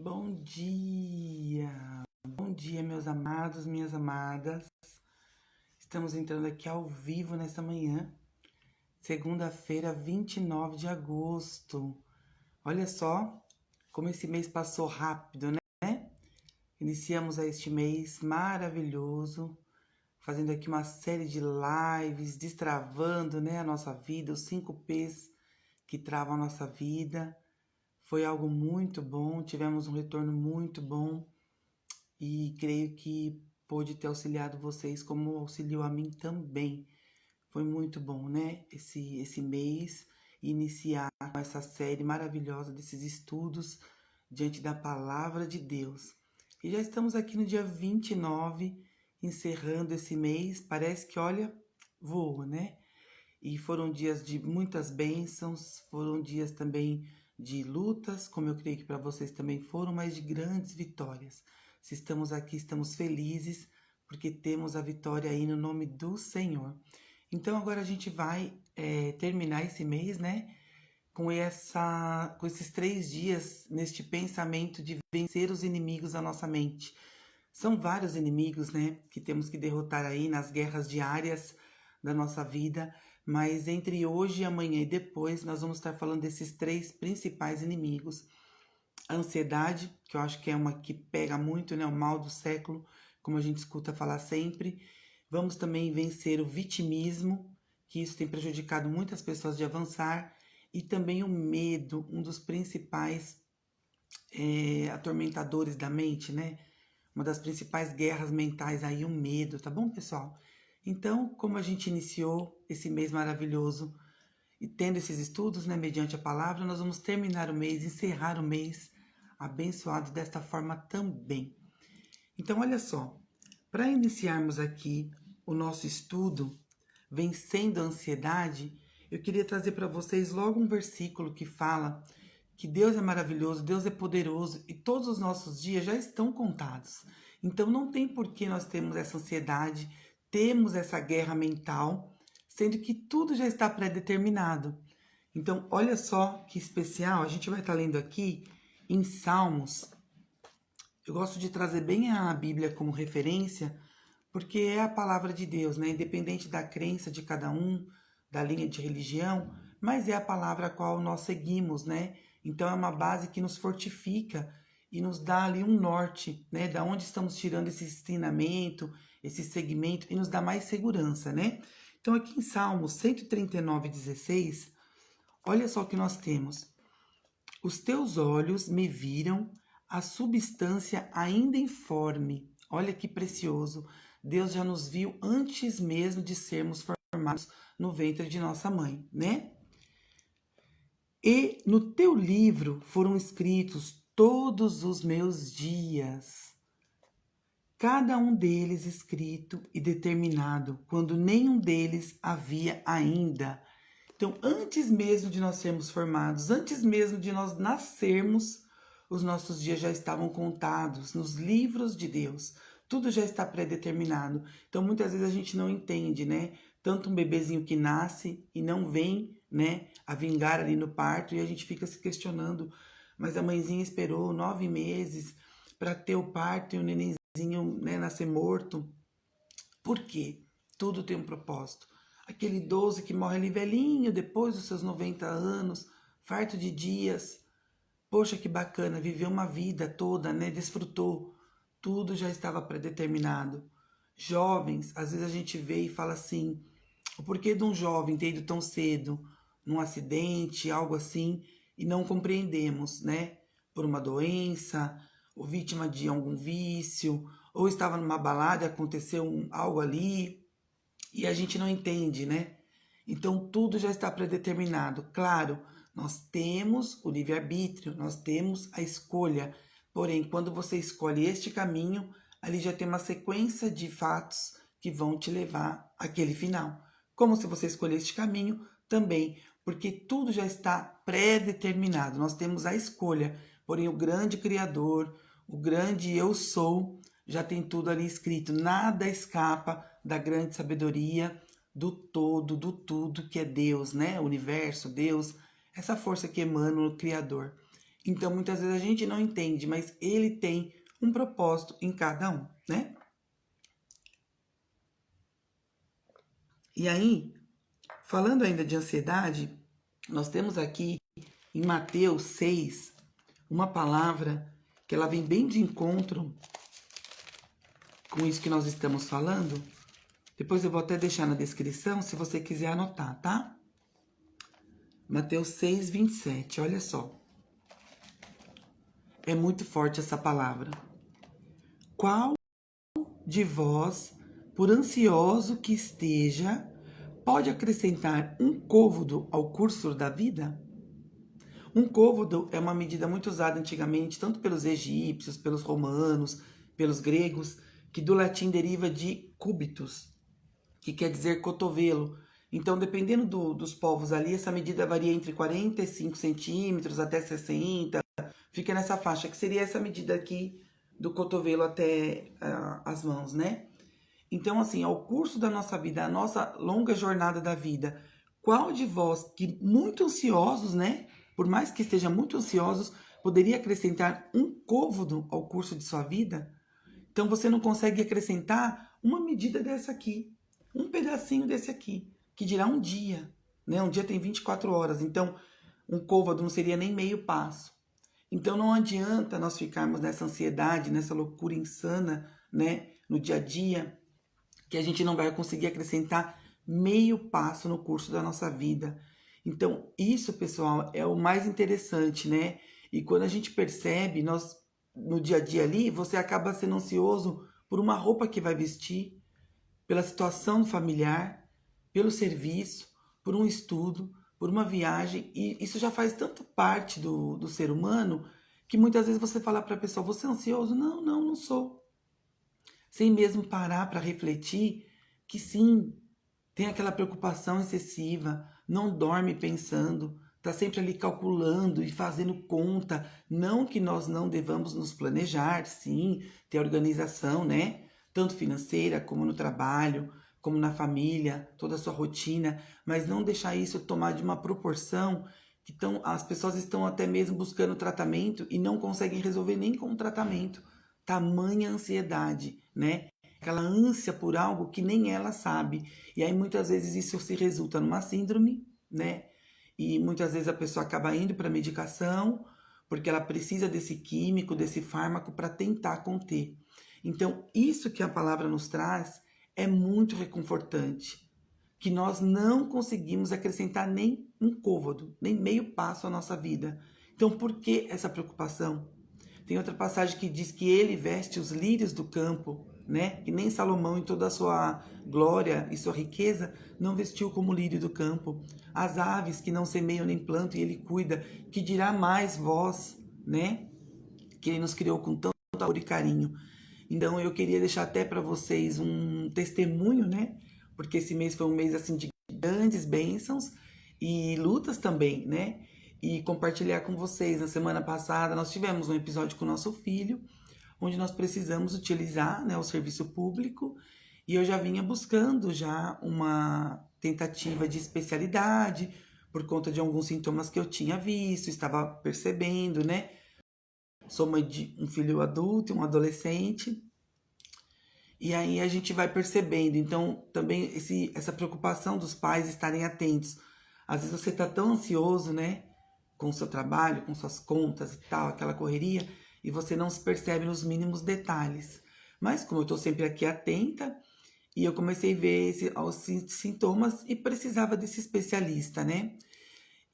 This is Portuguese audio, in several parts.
Bom dia! Bom dia, meus amados, minhas amadas. Estamos entrando aqui ao vivo nesta manhã, segunda-feira, 29 de agosto. Olha só como esse mês passou rápido, né? Iniciamos este mês maravilhoso, fazendo aqui uma série de lives, destravando, né, a nossa vida, os 5 P's que travam a nossa vida. Foi algo muito bom, tivemos um retorno muito bom e creio que pôde ter auxiliado vocês como auxiliou a mim também. Foi muito bom, né? Esse mês, iniciar com essa série maravilhosa desses estudos diante da palavra de Deus. E já estamos aqui no dia 29, encerrando esse mês. Parece que, olha, voa, né? E foram dias de muitas bênçãos, foram dias também de lutas, como eu creio que para vocês também foram, mas de grandes vitórias. Se estamos aqui, estamos felizes, porque temos a vitória aí no nome do Senhor. Então agora a gente vai terminar esse mês, né? Com esses 3 dias neste pensamento de vencer os inimigos da nossa mente. São vários inimigos, né? Que temos que derrotar aí nas guerras diárias da nossa vida. Mas entre hoje, amanhã e depois, nós vamos estar falando desses 3 principais inimigos. A ansiedade, que eu acho que é uma que pega muito, né? O mal do século, como a gente escuta falar sempre. Vamos também vencer o vitimismo, que isso tem prejudicado muitas pessoas de avançar. E também o medo, um dos principais atormentadores da mente, né? Uma das principais guerras mentais aí, o medo, tá bom, pessoal? Então, como a gente iniciou esse mês maravilhoso e tendo esses estudos, né, mediante a palavra, nós vamos terminar o mês, encerrar o mês abençoado desta forma também. Então, olha só, para iniciarmos aqui o nosso estudo, vencendo a ansiedade, eu queria trazer para vocês logo um versículo que fala que Deus é maravilhoso, Deus é poderoso e todos os nossos dias já estão contados. Então não tem por que nós termos essa ansiedade, temos essa guerra mental, sendo que tudo já está pré-determinado. Então olha só que especial, a gente vai estar lendo aqui em Salmos. Eu gosto de trazer bem a Bíblia como referência, porque é a palavra de Deus, né? Independente da crença de cada um, da linha de religião, mas é a palavra a qual nós seguimos, né? Então é uma base que nos fortifica e nos dá ali um norte, né? Da onde estamos tirando esse ensinamento, esse segmento e nos dá mais segurança, né? Então aqui em Salmos 139:16, olha só o que nós temos. Os teus olhos me viram a substância ainda informe. Olha que precioso. Deus já nos viu antes mesmo de sermos formados no ventre de nossa mãe, né? E no teu livro foram escritos todos os meus dias, cada um deles escrito e determinado, quando nenhum deles havia ainda. Então, antes mesmo de nós sermos formados, antes mesmo de nós nascermos, os nossos dias já estavam contados nos livros de Deus. Tudo já está pré-determinado. Então, muitas vezes a gente não entende, né? Tanto um bebezinho que nasce e não vem, né, a vingar ali no parto, e a gente fica se questionando, mas a mãezinha esperou 9 meses para ter o parto e o nenenzinho, né, nascer morto. Por quê? Tudo tem um propósito. Aquele idoso que morre ali velhinho, depois dos seus 90 anos, farto de dias. Poxa, que bacana, viveu uma vida toda, né? Desfrutou. Tudo já estava predeterminado. Jovens, às vezes a gente vê e fala assim, o porquê de um jovem ter ido tão cedo num acidente, algo assim, e não compreendemos, né? Por uma doença, ou vítima de algum vício, ou estava numa balada e aconteceu algo ali, e a gente não entende, né? Então tudo já está predeterminado. Claro, nós temos o livre-arbítrio, nós temos a escolha. Porém, quando você escolhe este caminho, ali já tem uma sequência de fatos que vão te levar àquele final. Como se você escolher este caminho também, porque tudo já está pré-determinado. Nós temos a escolha, porém o grande Criador, o grande Eu Sou, já tem tudo ali escrito. Nada escapa da grande sabedoria do todo, do tudo que é Deus, né? O universo, Deus, essa força que emana no Criador. Então, muitas vezes a gente não entende, mas ele tem um propósito em cada um, né? E aí, falando ainda de ansiedade, nós temos aqui em Mateus 6 uma palavra que ela vem bem de encontro com isso que nós estamos falando. Depois eu vou até deixar na descrição se você quiser anotar, tá? Mateus 6, 27, olha só. É muito forte essa palavra. Qual de vós, por ansioso que esteja, pode acrescentar um côvado ao curso da vida? Um côvado é uma medida muito usada antigamente, tanto pelos egípcios, pelos romanos, pelos gregos, que do latim deriva de cúbitus, que quer dizer cotovelo. Então, dependendo dos povos ali, essa medida varia entre 45 centímetros até 60, fica nessa faixa, que seria essa medida aqui do cotovelo até as mãos, né? Então, assim, ao curso da nossa vida, a nossa longa jornada da vida, qual de vós que muito ansiosos, né? Por mais que esteja muito ansiosos, poderia acrescentar um côvado ao curso de sua vida? Então, você não consegue acrescentar uma medida dessa aqui, um pedacinho desse aqui, que dirá um dia, né? Um dia tem 24 horas, então um côvado não seria nem meio passo. Então não adianta nós ficarmos nessa ansiedade, nessa loucura insana, né, no dia a dia, que a gente não vai conseguir acrescentar meio passo no curso da nossa vida. Então isso, pessoal, é o mais interessante, né? E quando a gente percebe, nós no dia a dia ali, você acaba sendo ansioso por uma roupa que vai vestir, pela situação familiar, pelo serviço, por um estudo, por uma viagem, e isso já faz tanto parte do ser humano que muitas vezes você fala para a pessoa, você é ansioso? Não, não sou. Sem mesmo parar para refletir que sim, tem aquela preocupação excessiva, não dorme pensando, está sempre ali calculando e fazendo conta. Não que nós não devamos nos planejar, sim, ter organização, né? Tanto financeira como no trabalho, como na família, toda a sua rotina, mas não deixar isso tomar de uma proporção que as pessoas estão até mesmo buscando tratamento e não conseguem resolver nem com o tratamento. Tamanha ansiedade, né? Aquela ânsia por algo que nem ela sabe. E aí muitas vezes isso se resulta numa síndrome, né? E muitas vezes a pessoa acaba indo para medicação porque ela precisa desse químico, desse fármaco para tentar conter. Então, isso que a palavra nos traz é muito reconfortante, que nós não conseguimos acrescentar nem um côvado, nem meio passo à nossa vida. Então, por que essa preocupação? Tem outra passagem que diz que ele veste os lírios do campo, né? Que nem Salomão, em toda a sua glória e sua riqueza, não vestiu como lírio do campo. As aves que não semeiam nem plantam e ele cuida, que dirá mais vós, né? Que ele nos criou com tanto amor e carinho. Então eu queria deixar até para vocês um testemunho, né? Porque esse mês foi um mês assim de grandes bênçãos e lutas também, né? E compartilhar com vocês. Na semana passada nós tivemos um episódio com o nosso filho, onde nós precisamos utilizar, né, o serviço público, e eu já vinha buscando já uma tentativa de especialidade por conta de alguns sintomas que eu tinha visto, estava percebendo, né? Sou mãe de um filho adulto, um adolescente, e aí a gente vai percebendo. Então, também essa preocupação dos pais estarem atentos. Às vezes você está tão ansioso, né? Com o seu trabalho, com suas contas e tal, aquela correria, e você não se percebe nos mínimos detalhes. Mas como eu estou sempre aqui atenta, e eu comecei a ver os sintomas e precisava desse especialista, né?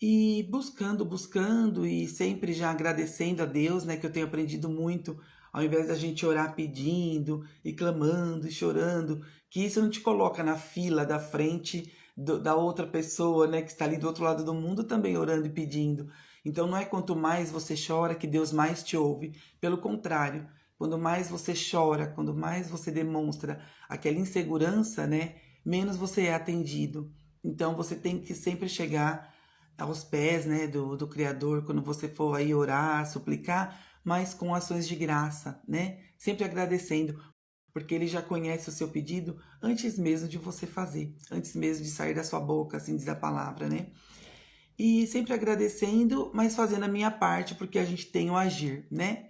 E buscando e sempre já agradecendo a Deus, né? Que eu tenho aprendido muito, ao invés da gente orar pedindo e clamando e chorando, que isso não te coloca na fila da frente da outra pessoa, né, que está ali do outro lado do mundo também orando e pedindo. Então não é quanto mais você chora que Deus mais te ouve. Pelo contrário, quando mais você chora, quando mais você demonstra aquela insegurança, né, menos você é atendido. Então você tem que sempre chegar aos pés, né, do Criador quando você for aí orar, suplicar, mas com ações de graça, né? Sempre agradecendo, porque ele já conhece o seu pedido antes mesmo de você fazer, antes mesmo de sair da sua boca, assim diz a palavra, né? E sempre agradecendo, mas fazendo a minha parte, porque a gente tem o agir, né?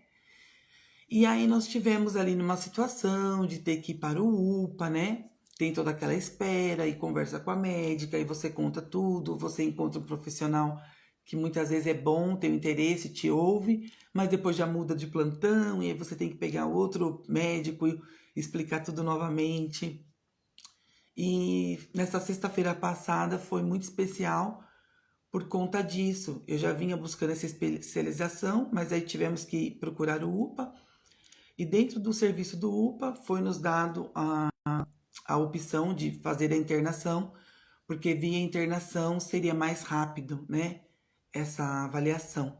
E aí nós tivemos ali numa situação de ter que ir para o UPA, né? Tem toda aquela espera e conversa com a médica, e você conta tudo, você encontra um profissional que muitas vezes é bom, tem um interesse, te ouve, mas depois já muda de plantão, e aí você tem que pegar outro médico e explicar tudo novamente. E nessa sexta-feira passada foi muito especial por conta disso. Eu já vinha buscando essa especialização, mas aí tivemos que procurar o UPA. E dentro do serviço do UPA foi nos dado a opção de fazer a internação, porque via internação seria mais rápido, né? Essa avaliação,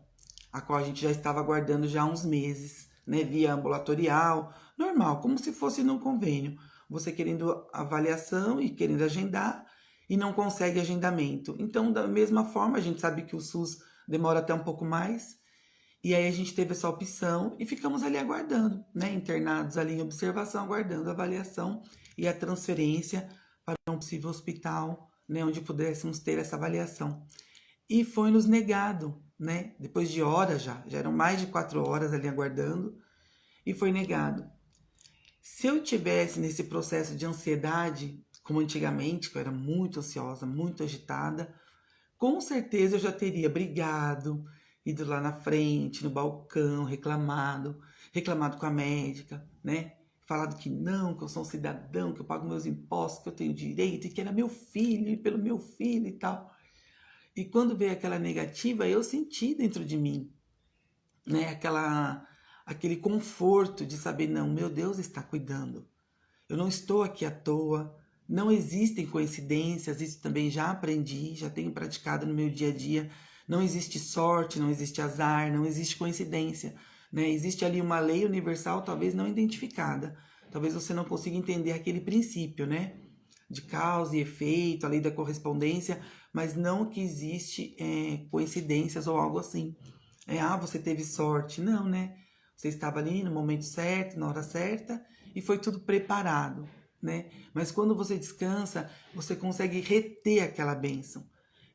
a qual a gente já estava aguardando já há uns meses, né? Via ambulatorial, normal, como se fosse num convênio. Você querendo avaliação e querendo agendar e não consegue agendamento. Então, da mesma forma, a gente sabe que o SUS demora até um pouco mais. E aí a gente teve essa opção e ficamos ali aguardando, né? Internados ali em observação, aguardando a avaliação e a transferência para um possível hospital, né? Onde pudéssemos ter essa avaliação. E foi nos negado, né? Depois de horas já eram mais de 4 horas ali aguardando, e foi negado. Se eu tivesse nesse processo de ansiedade, como antigamente, que eu era muito ansiosa, muito agitada, com certeza eu já teria brigado, ido lá na frente, no balcão, reclamado com a médica, né? Falado que não, que eu sou um cidadão, que eu pago meus impostos, que eu tenho direito, e que era meu filho, e pelo meu filho e tal. E quando veio aquela negativa, eu senti dentro de mim, né? Aquele conforto de saber, não, meu Deus está cuidando. Eu não estou aqui à toa, não existem coincidências, isso também já aprendi, já tenho praticado no meu dia a dia. Não existe sorte, não existe azar, não existe coincidência, né? Existe ali uma lei universal, talvez não identificada. Talvez você não consiga entender aquele princípio, né? De causa e efeito, a lei da correspondência, mas não que existe coincidências ou algo assim. Você teve sorte. Não, né? Você estava ali no momento certo, na hora certa, e foi tudo preparado, né? Mas quando você descansa, você consegue reter aquela bênção.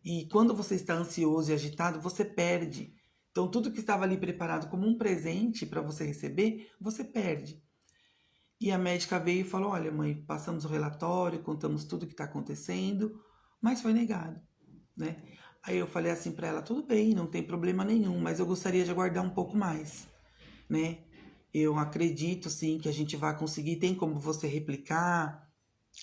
E quando você está ansioso e agitado, você perde. Então, tudo que estava ali preparado como um presente para você receber, você perde. E a médica veio e falou: Olha, mãe, passamos o relatório, contamos tudo o que está acontecendo, mas foi negado, né? Aí eu falei assim para ela: Tudo bem, não tem problema nenhum, mas eu gostaria de aguardar um pouco mais, né? Eu acredito sim que a gente vai conseguir. Tem como você replicar,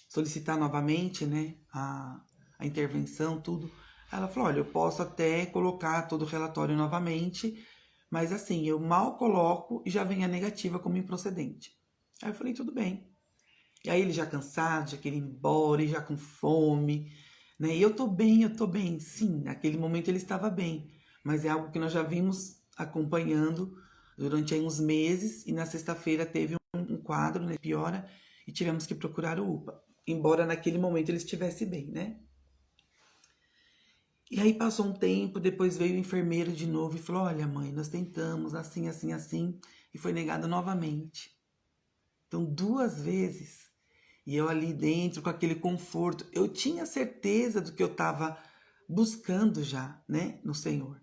solicitar novamente, né? A intervenção, tudo. Ela falou: Olha, eu posso até colocar todo o relatório novamente, mas assim, eu mal coloco e já vem a negativa como improcedente. Aí eu falei: Tudo bem. E aí ele já cansado, já queria ir embora, e já com fome, né? E eu tô bem. Sim, naquele momento ele estava bem, mas é algo que nós já vimos acompanhando durante aí uns meses, e na sexta-feira teve um quadro, né, piora, e tivemos que procurar o UPA, embora naquele momento ele estivesse bem, né? E aí passou um tempo, depois veio o enfermeiro de novo e falou: Olha, mãe, nós tentamos assim, assim, assim, e foi negado novamente. Então, 2 vezes. E eu ali dentro com aquele conforto, eu tinha certeza do que eu estava buscando já, né, no Senhor.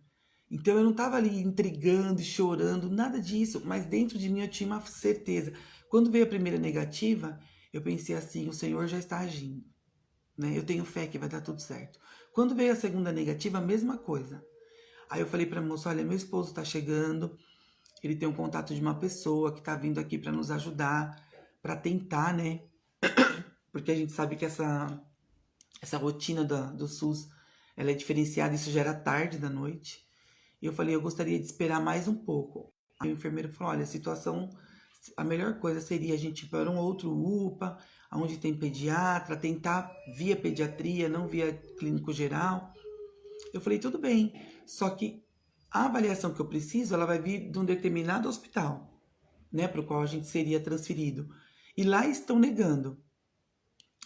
Então eu não estava ali intrigando e chorando, nada disso, mas dentro de mim eu tinha uma certeza. Quando veio a primeira negativa, eu pensei assim: o Senhor já está agindo, né? Eu tenho fé que vai dar tudo certo. Quando veio a segunda negativa, a mesma coisa. Aí eu falei para a moça: Olha, meu esposo está chegando, ele tem um contato de uma pessoa que está vindo aqui para nos ajudar, para tentar, né? Porque a gente sabe que essa rotina do SUS, ela é diferenciada, isso já era tarde da noite. E eu falei: Eu gostaria de esperar mais um pouco. Aí o enfermeiro falou: Olha, a situação, a melhor coisa seria a gente ir para um outro UPA, onde tem pediatra, tentar via pediatria, não via clínico geral. Eu falei: Tudo bem, só que a avaliação que eu preciso, ela vai vir de um determinado hospital, né, para o qual a gente seria transferido. E lá estão negando.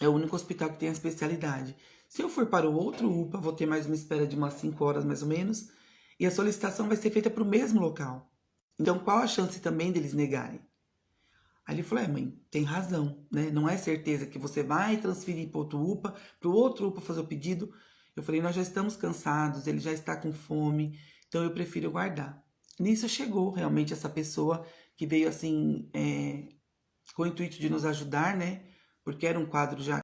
É o único hospital que tem a especialidade. Se eu for para o outro UPA, vou ter mais uma espera de umas 5 horas mais ou menos, e a solicitação vai ser feita para o mesmo local. Então, qual a chance também deles negarem? Aí ele falou: Mãe, tem razão, né? Não é certeza que você vai transferir para outro UPA, para o outro UPA fazer o pedido. Eu falei, nós já estamos cansados, ele já está com fome, então eu prefiro guardar. Nisso chegou realmente essa pessoa que veio assim, com o intuito de nos ajudar, né? Porque era um quadro já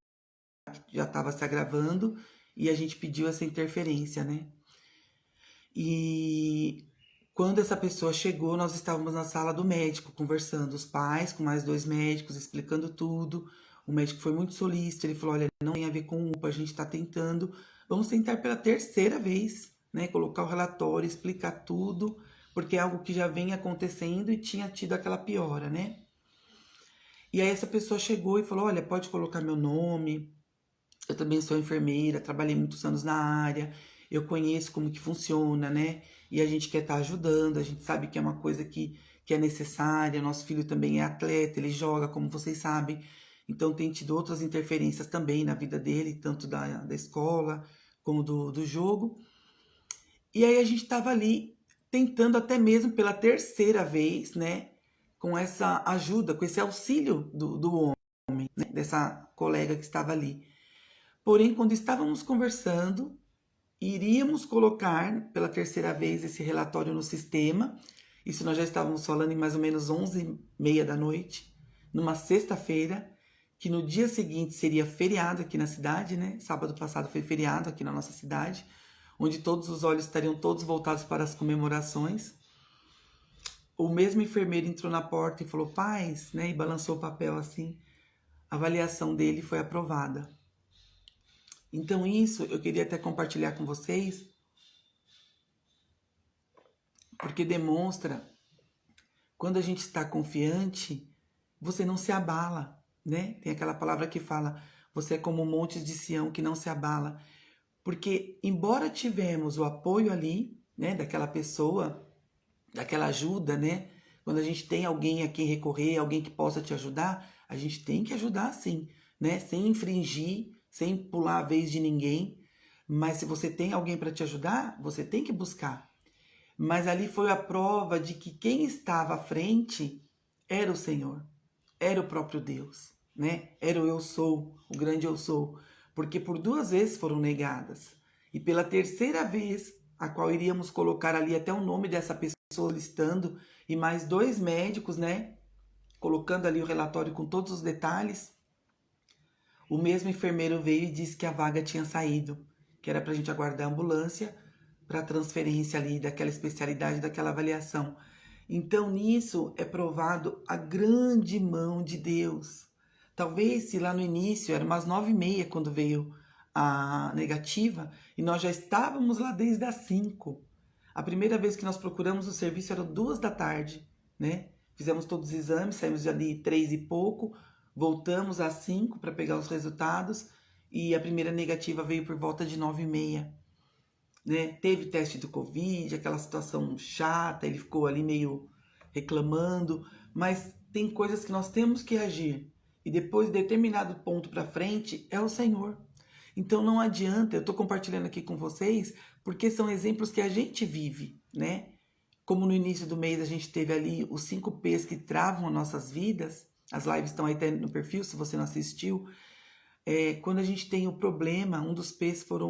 que já estava se agravando e a gente pediu essa interferência, né? E quando essa pessoa chegou, nós estávamos na sala do médico, conversando, os pais com mais 2 médicos, explicando tudo. O médico foi muito solícito, ele falou, olha, não tem a ver com UPA, a gente está tentando, vamos tentar pela terceira vez, né, colocar o relatório, explicar tudo, porque é algo que já vem acontecendo e tinha tido aquela piora, né? E aí essa pessoa chegou e falou, olha, pode colocar meu nome, eu também sou enfermeira, trabalhei muitos anos na área, eu conheço como que funciona, né? E a gente quer estar ajudando, a gente sabe que é uma coisa que é necessária, nosso filho também é atleta, ele joga, como vocês sabem, então tem tido outras interferências também na vida dele, tanto da escola como do jogo. E aí a gente estava ali tentando até mesmo pela terceira vez, né? Com essa ajuda, com esse auxílio do homem, né, dessa colega que estava ali. Porém, quando estávamos conversando, iríamos colocar pela terceira vez esse relatório no sistema. Isso nós já estávamos falando em mais ou menos 11h30 da noite, numa sexta-feira, que no dia seguinte seria feriado aqui na cidade, né? Sábado passado foi feriado aqui na nossa cidade, onde todos os olhos estariam todos voltados para as comemorações. O mesmo enfermeiro entrou na porta e falou, paz, né? E balançou o papel assim. A avaliação dele foi aprovada. Então isso eu queria até compartilhar com vocês, porque demonstra, quando a gente está confiante, você não se abala, né? Tem aquela palavra que fala, você é como montes de Sião que não se abala. Porque embora tivemos o apoio ali, né, daquela pessoa, daquela ajuda, né? Quando a gente tem alguém a quem recorrer, alguém que possa te ajudar, a gente tem que ajudar sim, né? Sem infringir, sem pular a vez de ninguém. Mas se você tem alguém para te ajudar, você tem que buscar. Mas ali foi a prova de que quem estava à frente era o Senhor, era o próprio Deus, né? Era o eu sou, o grande eu sou. Porque por 2 vezes foram negadas. E pela terceira vez, a qual iríamos colocar ali até o nome dessa pessoa listando, e mais 2 médicos, né? Colocando ali o relatório com todos os detalhes, o mesmo enfermeiro veio e disse que a vaga tinha saído, que era para a gente aguardar a ambulância para transferência ali daquela especialidade, daquela avaliação. Então nisso é provado a grande mão de Deus. Talvez se lá no início, era umas 9h30 quando veio a negativa, e nós já estávamos lá desde as 5. A primeira vez que nós procuramos o serviço era 2 da tarde, né? Fizemos todos os exames, saímos ali 3 e pouco, voltamos às 5 para pegar os resultados, e a primeira negativa veio por volta de 9h30. Né? Teve teste do Covid, aquela situação chata, ele ficou ali meio reclamando, mas tem coisas que nós temos que agir. E depois de determinado ponto para frente, é o Senhor. Então não adianta, eu estou compartilhando aqui com vocês, porque são exemplos que a gente vive, né? Como no início do mês a gente teve ali os 5 P's que travam as nossas vidas, as lives estão aí no perfil, se você não assistiu. Quando a gente tem o problema, um dos P's foi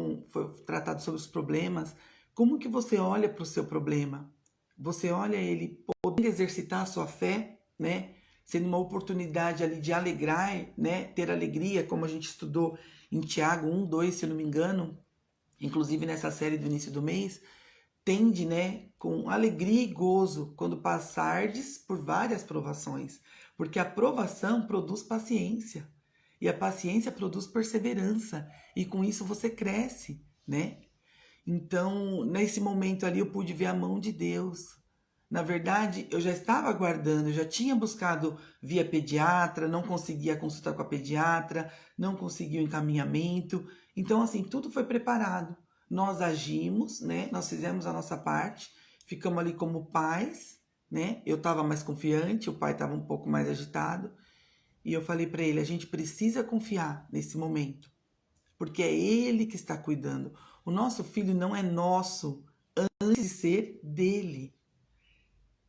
tratado sobre os problemas, como que você olha para o seu problema? Você olha ele podendo exercitar a sua fé, né? Sendo uma oportunidade ali de alegrar, né? Ter alegria, como a gente estudou em Tiago 1:2, se eu não me engano, inclusive nessa série do início do mês, tende, né, com alegria e gozo quando passardes por várias provações, porque a provação produz paciência. E a paciência produz perseverança. E com isso você cresce, né? Então, nesse momento ali, eu pude ver a mão de Deus. Na verdade, eu já estava aguardando, eu já tinha buscado via pediatra, não conseguia consultar com a pediatra, não conseguia o encaminhamento. Então, assim, tudo foi preparado. Nós agimos, né? Nós fizemos a nossa parte, ficamos ali como pais, né? Eu estava mais confiante, o pai estava um pouco mais agitado. E eu falei para ele, a gente precisa confiar nesse momento, porque é ele que está cuidando. O nosso filho não é nosso antes de ser dele.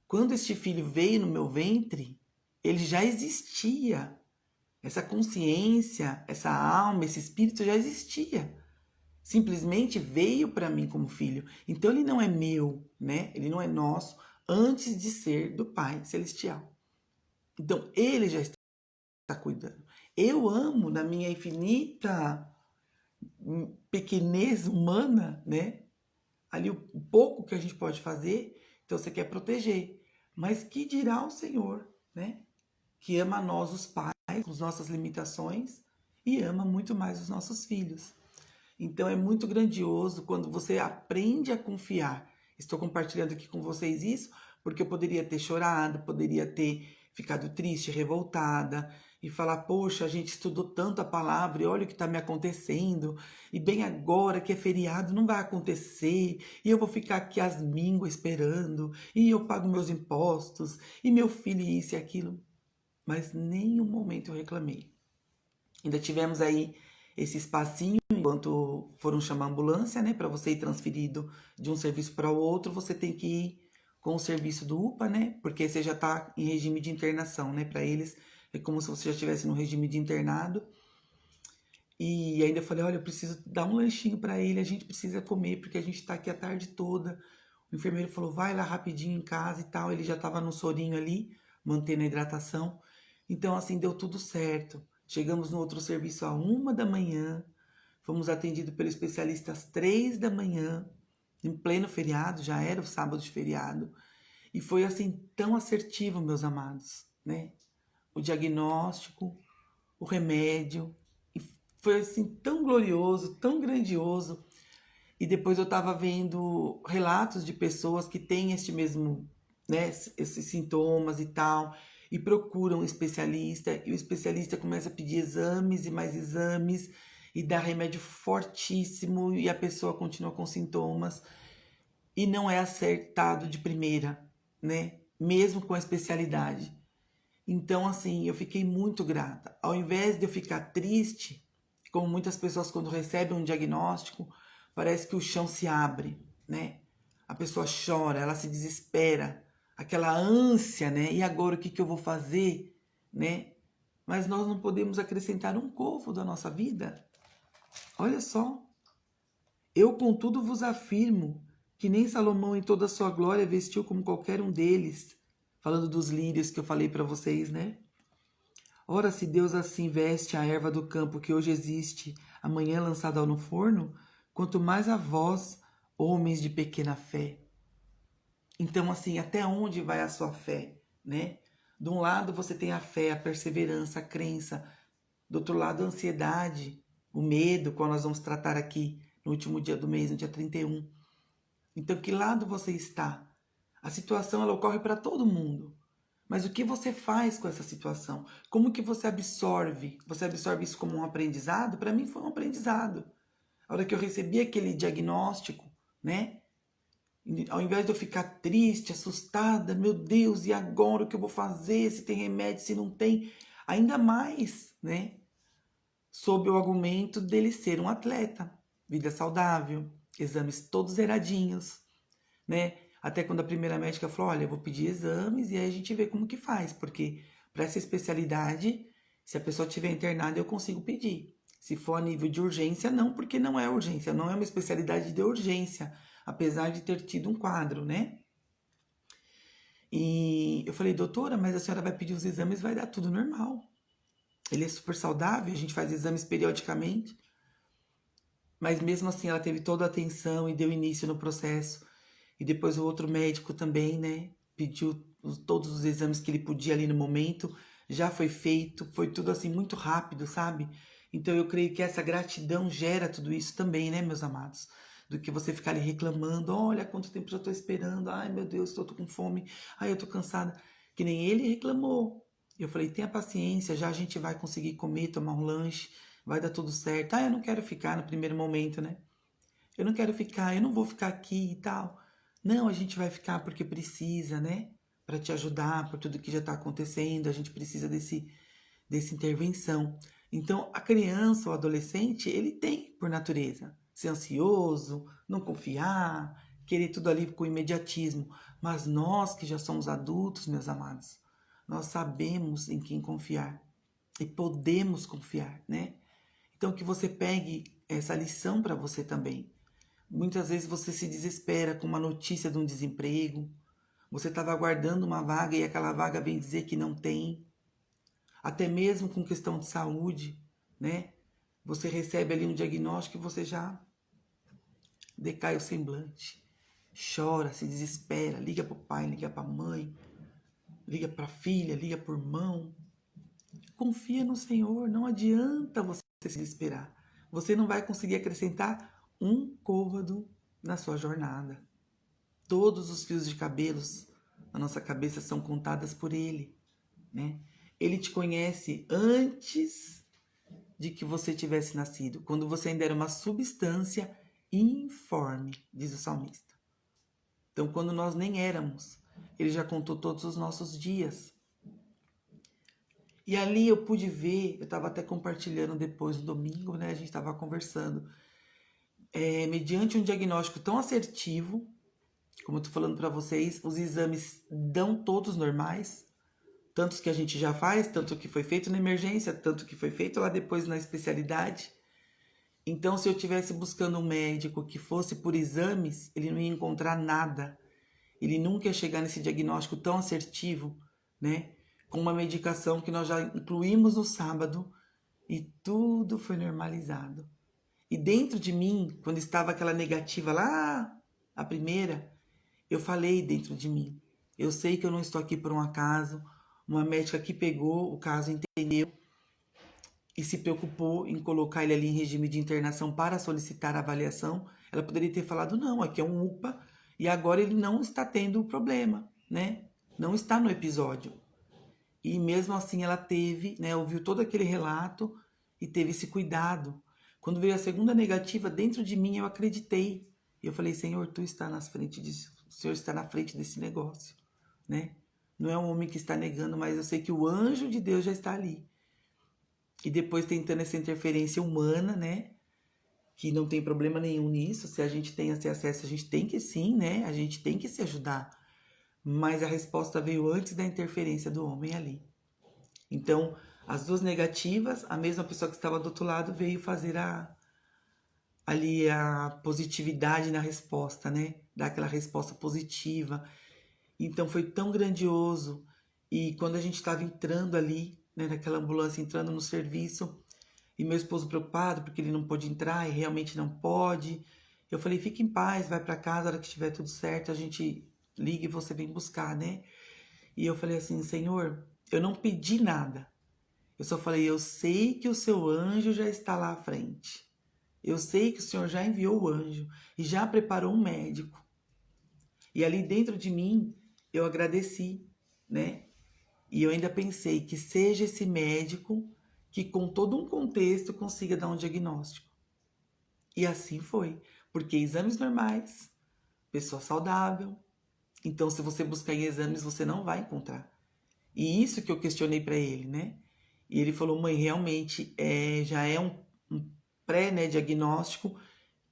Quando este filho veio no meu ventre, ele já existia. Essa consciência, essa alma, esse espírito já existia. simplesmente veio para mim como filho. Então ele não é meu, né? Ele não é nosso antes de ser do Pai Celestial. Então ele já está cuidando. Eu amo na minha infinita pequenez humana, né? Ali o pouco que a gente pode fazer, então você quer proteger. Mas que dirá o Senhor, né? Que ama a nós, os pais, com as nossas limitações, e ama muito mais os nossos filhos. Então é muito grandioso quando você aprende a confiar. Estou compartilhando aqui com vocês isso, porque eu poderia ter chorado, poderia ter ficado triste, revoltada, e falar, poxa, a gente estudou tanto a palavra e olha o que está me acontecendo, e bem agora que é feriado não vai acontecer, e eu vou ficar aqui às mínguas esperando, e eu pago meus impostos, e meu filho isso e aquilo. Mas nenhum momento eu reclamei. Ainda tivemos aí esse espacinho enquanto foram chamar a ambulância, né? Para você ir transferido de um serviço para o outro, você tem que ir com o serviço do UPA, né? Porque você já está em regime de internação, né? Para eles é como se você já estivesse no regime de internado. E ainda eu falei, olha, eu preciso dar um lanchinho para ele, a gente precisa comer, porque a gente está aqui a tarde toda. O enfermeiro falou, vai lá rapidinho em casa e tal. Ele já estava no sorinho ali, mantendo a hidratação. Então, assim, deu tudo certo. Chegamos no outro serviço às 1 da manhã, fomos atendidos pelo especialista às 3 da manhã, em pleno feriado, já era o sábado de feriado. E foi assim tão assertivo, meus amados, né? O diagnóstico, o remédio, e foi assim tão glorioso, tão grandioso. E depois eu estava vendo relatos de pessoas que têm este mesmo, né, esses sintomas e tal, e procuram um especialista, e o especialista começa a pedir exames e mais exames, e dá remédio fortíssimo, e a pessoa continua com sintomas, e não é acertado de primeira, né? Mesmo com a especialidade. Então, assim, eu fiquei muito grata. Ao invés de eu ficar triste, como muitas pessoas quando recebem um diagnóstico, parece que o chão se abre, né? A pessoa chora, ela se desespera, aquela ânsia, né? E agora o que eu vou fazer, né? Mas nós não podemos acrescentar um covo da nossa vida. Olha só. Eu, contudo, vos afirmo que nem Salomão em toda a sua glória vestiu como qualquer um deles. Falando dos lírios que eu falei para vocês, né? Ora, se Deus assim veste a erva do campo que hoje existe, amanhã lançada no forno, quanto mais a vós, homens de pequena fé. Então, assim, até onde vai a sua fé, né? De um lado você tem a fé, a perseverança, a crença. Do outro lado, a ansiedade, o medo, qual nós vamos tratar aqui no último dia do mês, no dia 31. Então, que lado você está? A situação, ela ocorre para todo mundo. Mas o que você faz com essa situação? Como que você absorve? Você absorve isso como um aprendizado? Para mim foi um aprendizado. A hora que eu recebi aquele diagnóstico, né? Ao invés de eu ficar triste, assustada, meu Deus, e agora o que eu vou fazer? Se tem remédio, se não tem? Ainda mais, né? Sob o argumento dele ser um atleta, vida saudável, exames todos zeradinhos, né? Até quando a primeira médica falou, olha, eu vou pedir exames e aí a gente vê como que faz, porque para essa especialidade, se a pessoa estiver internada, eu consigo pedir. Se for a nível de urgência, não, porque não é urgência, não é uma especialidade de urgência, apesar de ter tido um quadro, né? E eu falei, doutora, mas a senhora vai pedir os exames, vai dar tudo normal. Ele é super saudável, a gente faz exames periodicamente, mas mesmo assim ela teve toda a atenção e deu início no processo. E depois o outro médico também, né, pediu todos os exames que ele podia ali no momento, já foi feito, foi tudo assim muito rápido, sabe? Então eu creio que essa gratidão gera tudo isso também, né, meus amados? Do que você ficar ali reclamando, olha quanto tempo já estou esperando, ai meu Deus, estou com fome, ai eu estou cansada. Que nem ele reclamou. Eu falei, tenha paciência, já a gente vai conseguir comer, tomar um lanche, vai dar tudo certo. Ah, eu não quero ficar no primeiro momento, né? Eu não quero ficar, eu não vou ficar aqui e tal. Não, a gente vai ficar porque precisa, né? Para te ajudar por tudo que já está acontecendo, a gente precisa dessa intervenção. Então, a criança, o adolescente, ele tem, por natureza, ser ansioso, não confiar, querer tudo ali com imediatismo. Mas nós que já somos adultos, meus amados, nós sabemos em quem confiar e podemos confiar, né? Então, que você pegue essa lição para você também. Muitas vezes você se desespera com uma notícia de um desemprego, você estava aguardando uma vaga e aquela vaga vem dizer que não tem, até mesmo com questão de saúde, né? Você recebe ali um diagnóstico e você já decai o semblante, chora, se desespera, liga para o pai, liga para a mãe, liga para a filha, liga para o irmão. Confia no Senhor, não adianta você se desesperar. Você não vai conseguir acrescentar um côvado na sua jornada. Todos os fios de cabelos na nossa cabeça são contadas por Ele, né? Ele te conhece antes de que você tivesse nascido, quando você ainda era uma substância informe, diz o salmista. Então, quando nós nem éramos, Ele já contou todos os nossos dias. E ali eu pude ver, eu estava até compartilhando depois no domingo, né? A gente estava conversando. Mediante um diagnóstico tão assertivo, como eu estou falando para vocês, os exames dão todos normais, tantos que a gente já faz, tanto que foi feito na emergência, tanto que foi feito lá depois na especialidade. Então, se eu estivesse buscando um médico que fosse por exames, ele não ia encontrar nada. Ele nunca ia chegar nesse diagnóstico tão assertivo, né? Com uma medicação que nós já incluímos no sábado e tudo foi normalizado. E dentro de mim, quando estava aquela negativa lá, a primeira, eu falei dentro de mim, eu sei que eu não estou aqui por um acaso, uma médica que pegou o caso, entendeu e se preocupou em colocar ele ali em regime de internação para solicitar a avaliação, ela poderia ter falado, não, aqui é um UPA e agora ele não está tendo o problema, né? Não está no episódio. E mesmo assim ela teve, né, ouviu todo aquele relato e teve esse cuidado. Quando veio a segunda negativa, dentro de mim eu acreditei. E eu falei, Senhor, tu está na frente disso. O Senhor está na frente desse negócio, né? Não é um homem que está negando, mas eu sei que o anjo de Deus já está ali. E depois tentando essa interferência humana, né? Que não tem problema nenhum nisso. Se a gente tem esse acesso, a gente tem que sim, né? A gente tem que se ajudar. Mas a resposta veio antes da interferência do homem ali. Então, as duas negativas, a mesma pessoa que estava do outro lado veio fazer ali a positividade na resposta, né? Dar aquela resposta positiva. Então, foi tão grandioso. E quando a gente estava entrando ali, né, naquela ambulância, entrando no serviço, e meu esposo preocupado porque ele não pôde entrar e realmente não pode, eu falei, fique em paz, vai para casa, a hora que estiver tudo certo, a gente liga e você vem buscar, né? E eu falei assim, Senhor, eu não pedi nada. Eu só falei, eu sei que o seu anjo já está lá à frente. Eu sei que o Senhor já enviou o anjo e já preparou um médico. E ali dentro de mim, eu agradeci, né? E eu ainda pensei que seja esse médico que com todo um contexto consiga dar um diagnóstico. E assim foi, porque exames normais, pessoa saudável. Então, se você buscar em exames, você não vai encontrar. E isso que eu questionei para ele, né? E ele falou, mãe, realmente já é um pré-diagnóstico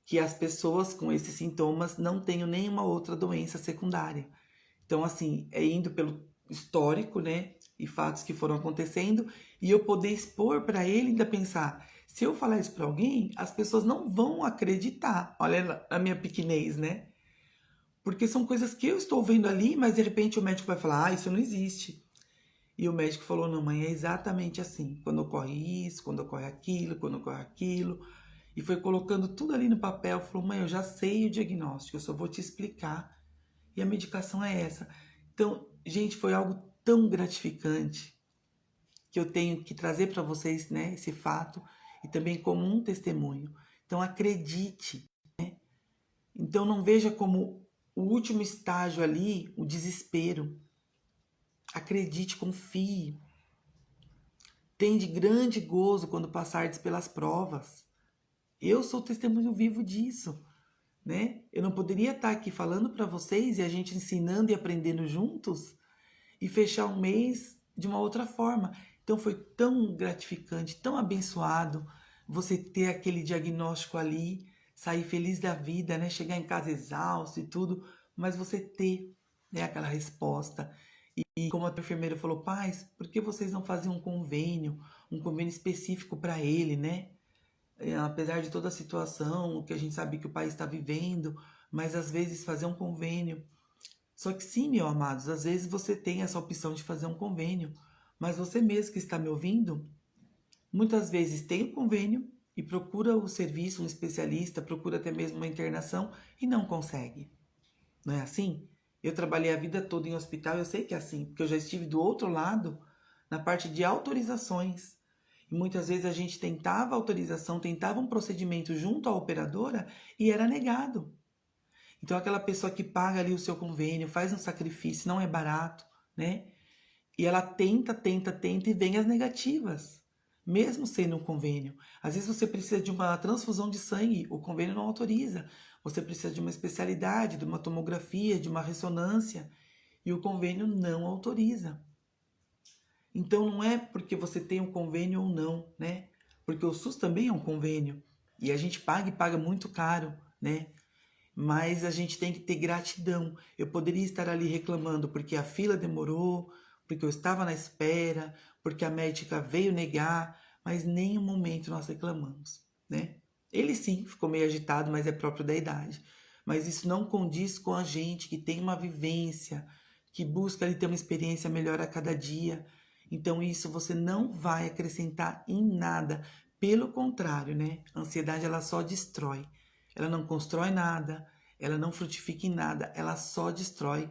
que as pessoas com esses sintomas não tenham nenhuma outra doença secundária. Então, assim, indo pelo histórico, né? E fatos que foram acontecendo, e eu poder expor para ele ainda pensar, se eu falar isso para alguém, as pessoas não vão acreditar. Olha a minha pequenez, né? Porque são coisas que eu estou vendo ali, mas de repente o médico vai falar, isso não existe. E o médico falou, não, mãe, é exatamente assim. Quando ocorre isso, quando ocorre aquilo, quando ocorre aquilo. E foi colocando tudo ali no papel. Falou, mãe, eu já sei o diagnóstico, eu só vou te explicar. E a medicação é essa. Então, gente, foi algo tão gratificante que eu tenho que trazer para vocês, né, esse fato. E também como um testemunho. Então, acredite, né? Então, não veja como o último estágio ali, o desespero. Acredite, confie. Tende grande gozo quando passardes pelas provas. Eu sou testemunho vivo disso, né? Eu não poderia estar aqui falando para vocês e a gente ensinando e aprendendo juntos e fechar um mês de uma outra forma. Então foi tão gratificante, tão abençoado você ter aquele diagnóstico ali, sair feliz da vida, né? Chegar em casa exausto e tudo, mas você ter, né, aquela resposta. E como a enfermeira falou, pais, por que vocês não faziam um convênio específico para ele, né? apesar de toda a situação, o que a gente sabe que o país está vivendo, mas às vezes fazer um convênio. Só que sim, meus amados, às vezes você tem essa opção de fazer um convênio, mas você mesmo que está me ouvindo, muitas vezes tem o convênio e procura o serviço, um especialista, procura até mesmo uma internação e não consegue. Não é assim? Eu trabalhei a vida toda em hospital, eu sei que é assim, porque eu já estive do outro lado, na parte de autorizações. E muitas vezes a gente tentava autorização, tentava um procedimento junto à operadora e era negado. Então aquela pessoa que paga ali o seu convênio, faz um sacrifício, não é barato, né? E ela tenta e vem as negativas, mesmo sendo um convênio. Às vezes você precisa de uma transfusão de sangue, o convênio não autoriza. Você precisa de uma especialidade, de uma tomografia, de uma ressonância, e o convênio não autoriza. Então não é porque você tem um convênio ou não, né? Porque o SUS também é um convênio, e a gente paga e paga muito caro, né? Mas a gente tem que ter gratidão. Eu poderia estar ali reclamando porque a fila demorou, porque eu estava na espera, porque a médica veio negar, mas em nenhum momento nós reclamamos, né? Ele sim ficou meio agitado, mas é próprio da idade. Mas isso não condiz com a gente que tem uma vivência, que busca ali ter uma experiência melhor a cada dia. Então isso você não vai acrescentar em nada. Pelo contrário, né? A ansiedade ela só destrói. Ela não constrói nada, ela não frutifica em nada, ela só destrói,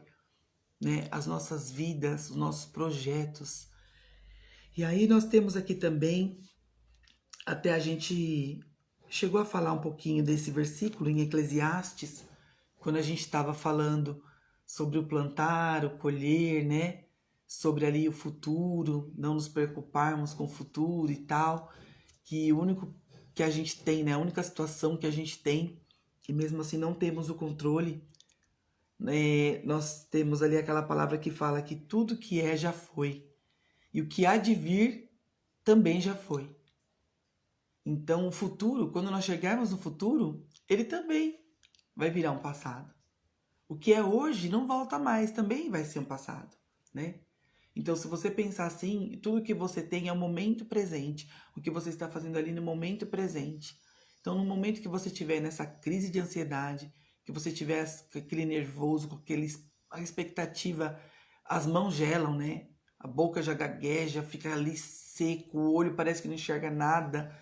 né, as nossas vidas, os nossos projetos. E aí nós temos aqui também, até a gente chegou a falar um pouquinho desse versículo em Eclesiastes, quando a gente estava falando sobre o plantar, o colher, né? Sobre ali o futuro, não nos preocuparmos com o futuro e tal, que o único que a gente tem, né? A única situação que a gente tem, e mesmo assim não temos o controle, né? Nós temos ali aquela palavra que fala que tudo que é já foi, e o que há de vir também já foi. Então o futuro, quando nós chegarmos no futuro, ele também vai virar um passado. O que é hoje não volta mais, também vai ser um passado, né? Então, se você pensar assim, tudo que você tem é o momento presente, o que você está fazendo ali no momento presente. Então, no momento que você estiver nessa crise de ansiedade, que você tiver aquele nervoso, com a expectativa, as mãos gelam, né? A boca já gagueja, fica ali seco, o olho parece que não enxerga nada.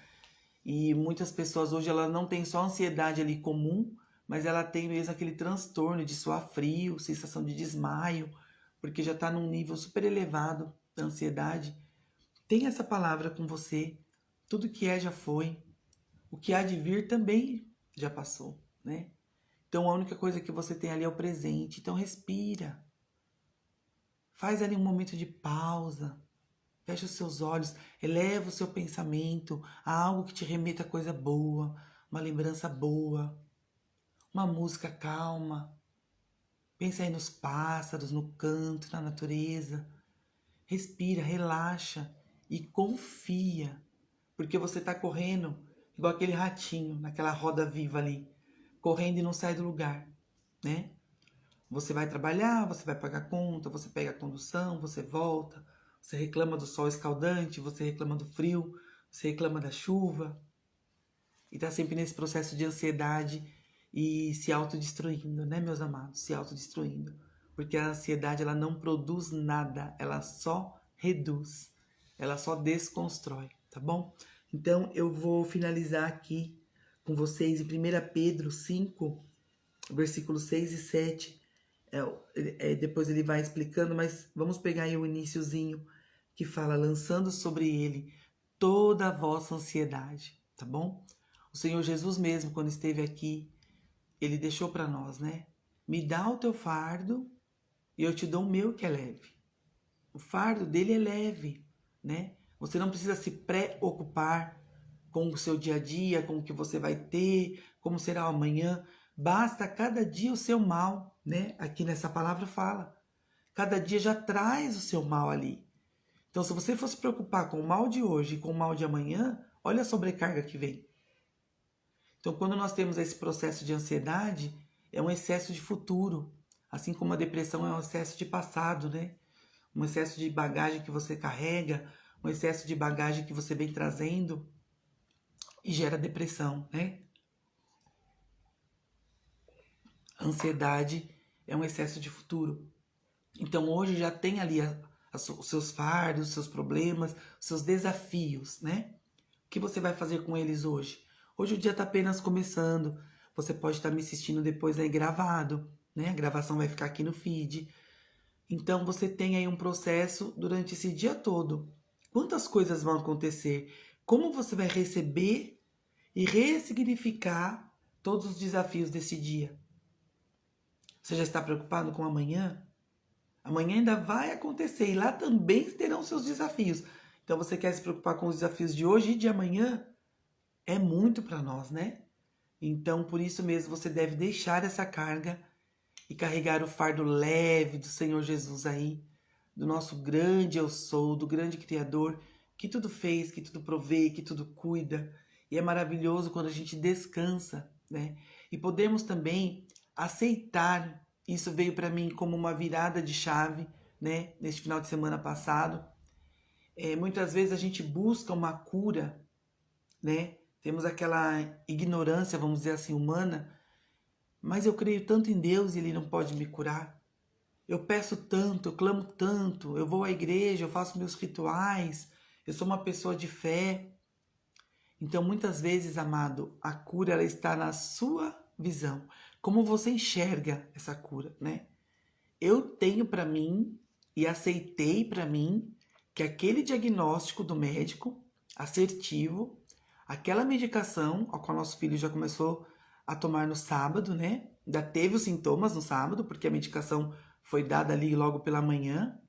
E muitas pessoas hoje elas não têm só ansiedade ali comum, mas ela tem mesmo aquele transtorno de suar frio, sensação de desmaio, porque já está num nível super elevado da ansiedade. Tem essa palavra com você. Tudo que é já foi. O que há de vir também já passou, né? Então a única coisa que você tem ali é o presente. Então respira. Faz ali um momento de pausa. Fecha os seus olhos, eleva o seu pensamento a algo que te remeta a coisa boa, uma lembrança boa, uma música calma. Pensa aí nos pássaros, no canto, na natureza. Respira, relaxa e confia, porque você está correndo igual aquele ratinho naquela roda viva ali, correndo e não sai do lugar, né? Você vai trabalhar, você vai pagar conta, você pega a condução, você volta, você reclama do sol escaldante, você reclama do frio, você reclama da chuva e está sempre nesse processo de ansiedade e se autodestruindo, né, meus amados? Se autodestruindo. Porque a ansiedade, ela não produz nada, ela só reduz, ela só desconstrói, tá bom? Então, eu vou finalizar aqui com vocês em 1 Pedro 5, versículos 6 e 7. Depois ele vai explicando, mas vamos pegar aí o iniciozinho que fala, lançando sobre ele toda a vossa ansiedade, tá bom? O Senhor Jesus mesmo, quando esteve aqui, ele deixou para nós, né? Me dá o teu fardo e eu te dou o meu que é leve. O fardo dele é leve, né? Você não precisa se preocupar com o seu dia a dia, com o que você vai ter, como será o amanhã. Basta cada dia o seu mal, né? Aqui nessa palavra fala. Cada dia já traz o seu mal ali. Então, se você for se preocupar com o mal de hoje e com o mal de amanhã, olha a sobrecarga que vem. Então, quando nós temos esse processo de ansiedade, é um excesso de futuro. Assim como a depressão é um excesso de passado, né? Um excesso de bagagem que você carrega, um excesso de bagagem que você vem trazendo. e gera depressão, né? Ansiedade é um excesso de futuro. Então hoje já tem ali os seus fardos, os seus problemas, os seus desafios, né? O que você vai fazer com eles hoje? Hoje o dia está apenas começando. Você pode estar me assistindo depois aí gravado, né? A gravação vai ficar aqui no feed. Então você tem aí um processo durante esse dia todo. Quantas coisas vão acontecer? Como você vai receber e ressignificar todos os desafios desse dia? Você já está preocupado com amanhã? Amanhã ainda vai acontecer e lá também terão seus desafios. Então você quer se preocupar com os desafios de hoje e de amanhã? É muito para nós, né? Então por isso mesmo você deve deixar essa carga e carregar o fardo leve do Senhor Jesus aí, do nosso grande eu sou, do grande Criador, que tudo fez, que tudo provê, que tudo cuida. E é maravilhoso quando a gente descansa, né? E podemos também aceitar, isso veio para mim como uma virada de chave, né? Neste final de semana passado. Muitas vezes a gente busca uma cura, né? Temos aquela ignorância, vamos dizer assim, humana, mas eu creio tanto em Deus e Ele não pode me curar. Eu peço tanto, eu clamo tanto, eu vou à igreja, eu faço meus rituais, eu sou uma pessoa de fé. Então, muitas vezes, amado, a cura ela está na sua visão. Como você enxerga essa cura, né? Eu tenho para mim e aceitei para mim que aquele diagnóstico do médico assertivo, aquela medicação, a qual nosso filho já começou a tomar no sábado, né? Ainda teve os sintomas no sábado, porque a medicação foi dada ali logo pela manhã.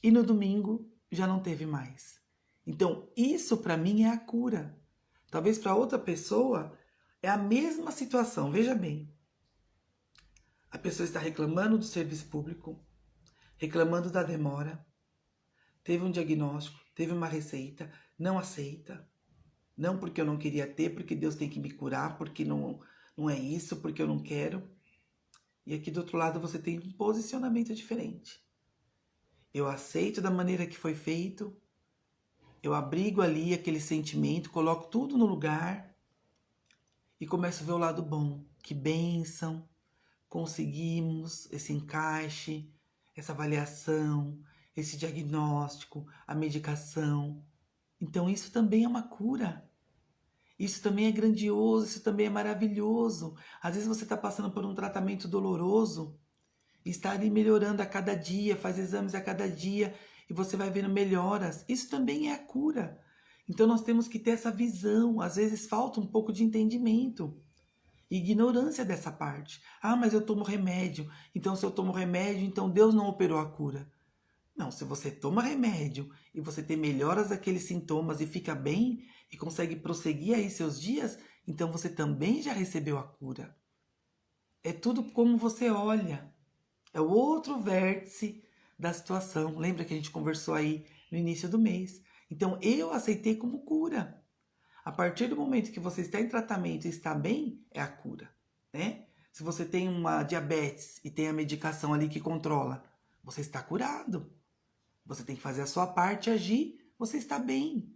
E no domingo já não teve mais. Então, isso para mim é a cura. Talvez para outra pessoa é a mesma situação. Veja bem. A pessoa está reclamando do serviço público, reclamando da demora, teve um diagnóstico, teve uma receita, não aceita. Não porque eu não queria ter, porque Deus tem que me curar, porque não é isso, porque eu não quero. E aqui do outro lado você tem um posicionamento diferente. Eu aceito da maneira que foi feito, eu abrigo ali aquele sentimento, coloco tudo no lugar e começo a ver o lado bom. Que bênção, conseguimos esse encaixe, essa avaliação, esse diagnóstico, a medicação. Então isso também é uma cura. Isso também é grandioso, isso também é maravilhoso. Às vezes você está passando por um tratamento doloroso e está ali melhorando a cada dia, faz exames a cada dia e você vai vendo melhoras. Isso também é a cura. Então nós temos que ter essa visão. Às vezes falta um pouco de entendimento e ignorância dessa parte. Ah, mas eu tomo remédio. Então se eu tomo remédio, então Deus não operou a cura. Não, se você toma remédio e você tem melhoras daqueles sintomas e fica bem e consegue prosseguir aí seus dias, então você também já recebeu a cura. É tudo como você olha. É o outro vértice da situação. Lembra que a gente conversou aí no início do mês? Então eu aceitei como cura. A partir do momento que você está em tratamento e está bem, é a cura, né? Se você tem uma diabetes e tem a medicação ali que controla, você está curado. Você tem que fazer a sua parte, agir, você está bem.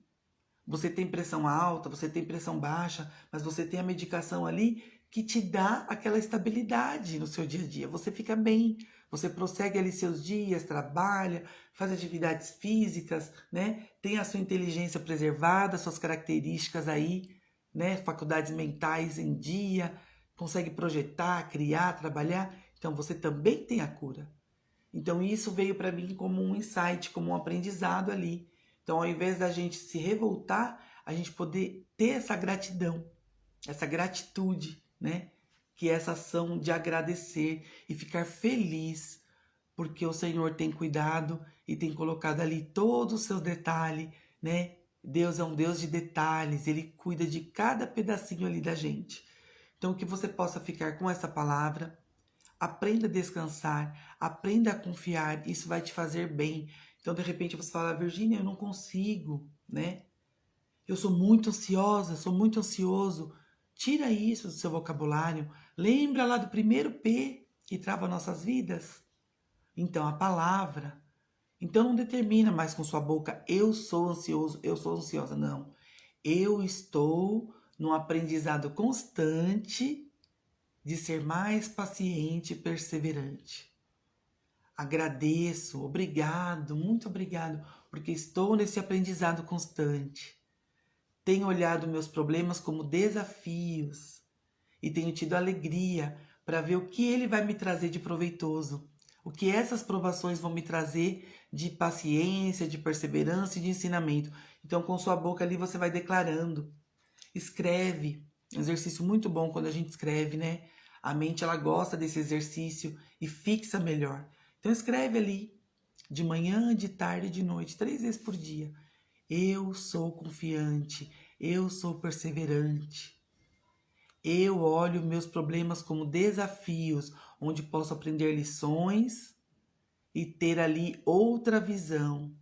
Você tem pressão alta, você tem pressão baixa, mas você tem a medicação ali que te dá aquela estabilidade no seu dia a dia. Você fica bem, você prossegue ali seus dias, trabalha, faz atividades físicas, né? Tem a sua inteligência preservada, suas características aí, né? Faculdades mentais em dia, consegue projetar, criar, trabalhar. Então você também tem a cura. Então isso veio para mim como um insight, como um aprendizado ali. Então ao invés da gente se revoltar, a gente poder ter essa gratidão, essa gratitude, né? Que é essa ação de agradecer e ficar feliz porque o Senhor tem cuidado e tem colocado ali todo o seu detalhe, né? Deus é um Deus de detalhes, Ele cuida de cada pedacinho ali da gente. Então que você possa ficar com essa palavra. Aprenda a descansar, aprenda a confiar, isso vai te fazer bem. Então, de repente, você fala, Virgínia, eu não consigo, né? Eu sou muito ansiosa, sou muito ansioso. Tira isso do seu vocabulário. Lembra lá do primeiro P que trava nossas vidas? Então, a palavra. Então, não determina mais com sua boca, eu sou ansioso, eu sou ansiosa. Não. Eu estou num aprendizado constante de ser mais paciente e perseverante. Agradeço, obrigado, muito obrigado, porque estou nesse aprendizado constante. Tenho olhado meus problemas como desafios e tenho tido alegria para ver o que ele vai me trazer de proveitoso, o que essas provações vão me trazer de paciência, de perseverança e de ensinamento. Então, com sua boca ali, você vai declarando. Escreve. Um exercício muito bom quando a gente escreve, né? A mente, ela gosta desse exercício e fixa melhor. Então, escreve ali, de manhã, de tarde e de noite, 3 vezes por dia. Eu sou confiante, eu sou perseverante. Eu olho meus problemas como desafios, onde posso aprender lições e ter ali outra visão.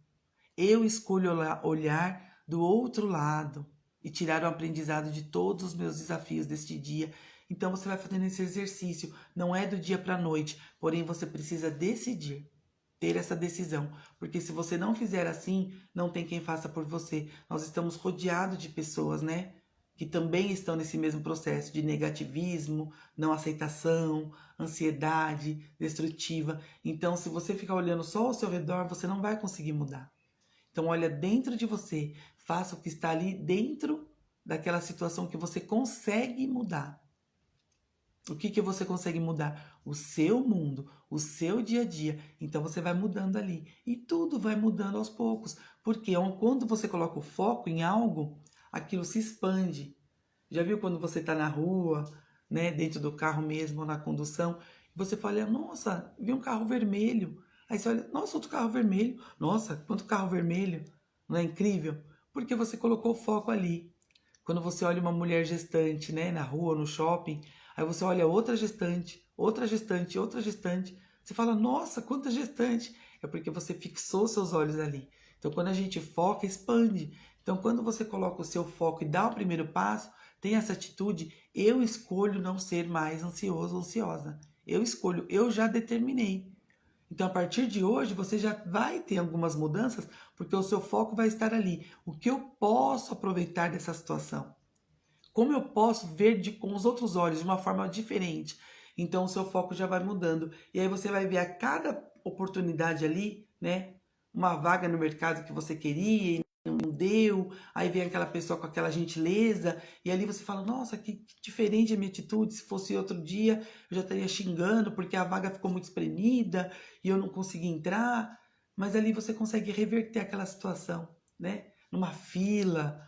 Eu escolho olhar do outro lado e tirar o aprendizado de todos os meus desafios deste dia. Então você vai fazendo esse exercício, não é do dia para a noite, porém você precisa decidir, ter essa decisão, porque se você não fizer assim, não tem quem faça por você. Nós estamos rodeados de pessoas, né, que também estão nesse mesmo processo de negativismo, não aceitação, ansiedade destrutiva. Então, se você ficar olhando só ao seu redor, você não vai conseguir mudar. Então, olha dentro de você, faça o que está ali dentro daquela situação que você consegue mudar. O que você consegue mudar? O seu mundo, o seu dia a dia. Então você vai mudando ali. E tudo vai mudando aos poucos. Porque quando você coloca o foco em algo, aquilo se expande. Já viu quando você está na rua, né, dentro do carro mesmo, ou na condução, e você fala, nossa, vi um carro vermelho. Aí você olha, nossa, outro carro vermelho. Nossa, quanto carro vermelho. Não é incrível? Porque você colocou o foco ali. Quando você olha uma mulher gestante, né, na rua, no shopping, aí você olha outra gestante, outra gestante, outra gestante, você fala, nossa, quanta gestante! É porque você fixou seus olhos ali. Então, quando a gente foca, expande. Então, quando você coloca o seu foco e dá o primeiro passo, tem essa atitude, eu escolho não ser mais ansioso ou ansiosa. Eu escolho, eu já determinei. Então, a partir de hoje, você já vai ter algumas mudanças, porque o seu foco vai estar ali. O que eu posso aproveitar dessa situação? Como eu posso ver com os outros olhos, de uma forma diferente? Então, o seu foco já vai mudando. E aí você vai ver a cada oportunidade ali, né? Uma vaga no mercado que você queria e não deu. Aí vem aquela pessoa com aquela gentileza. E ali você fala, nossa, que diferente a minha atitude. Se fosse outro dia, eu já estaria xingando porque a vaga ficou muito espremida e eu não consegui entrar. Mas ali você consegue reverter aquela situação, né? Numa fila,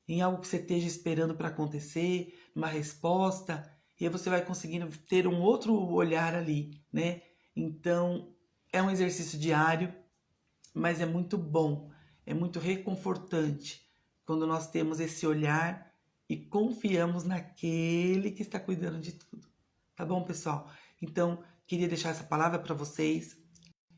em algo que você esteja esperando para acontecer, uma resposta, e aí você vai conseguindo ter um outro olhar ali, né? Então, é um exercício diário, mas é muito bom, é muito reconfortante quando nós temos esse olhar e confiamos naquele que está cuidando de tudo. Tá bom, pessoal? Então, queria deixar essa palavra para vocês.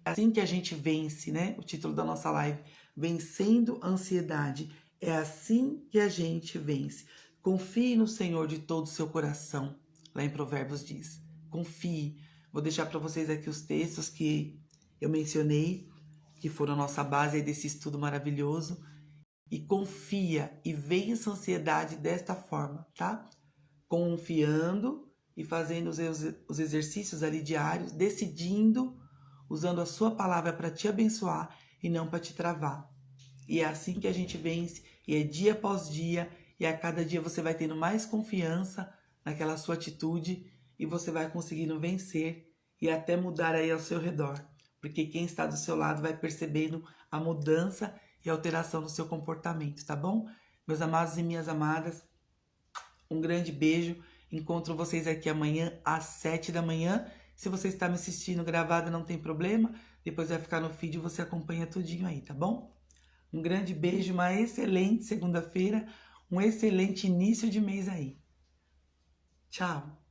É assim que a gente vence, né? O título da nossa live, Vencendo a Ansiedade. É assim que a gente vence. Confie no Senhor de todo o seu coração. Lá em Provérbios diz. Confie. Vou deixar para vocês aqui os textos que eu mencionei, que foram a nossa base aí desse estudo maravilhoso. E confia e vença a ansiedade desta forma, tá? Confiando e fazendo os exercícios ali diários, decidindo, usando a sua palavra para te abençoar e não para te travar. E é assim que a gente vence, e é dia após dia, e a cada dia você vai tendo mais confiança naquela sua atitude e você vai conseguindo vencer e até mudar aí ao seu redor. Porque quem está do seu lado vai percebendo a mudança e a alteração no seu comportamento, tá bom? Meus amados e minhas amadas, um grande beijo. Encontro vocês aqui amanhã às 7 da manhã. Se você está me assistindo gravado, não tem problema. Depois vai ficar no feed e você acompanha tudinho aí, tá bom? Um grande beijo, uma excelente segunda-feira, um excelente início de mês aí. Tchau!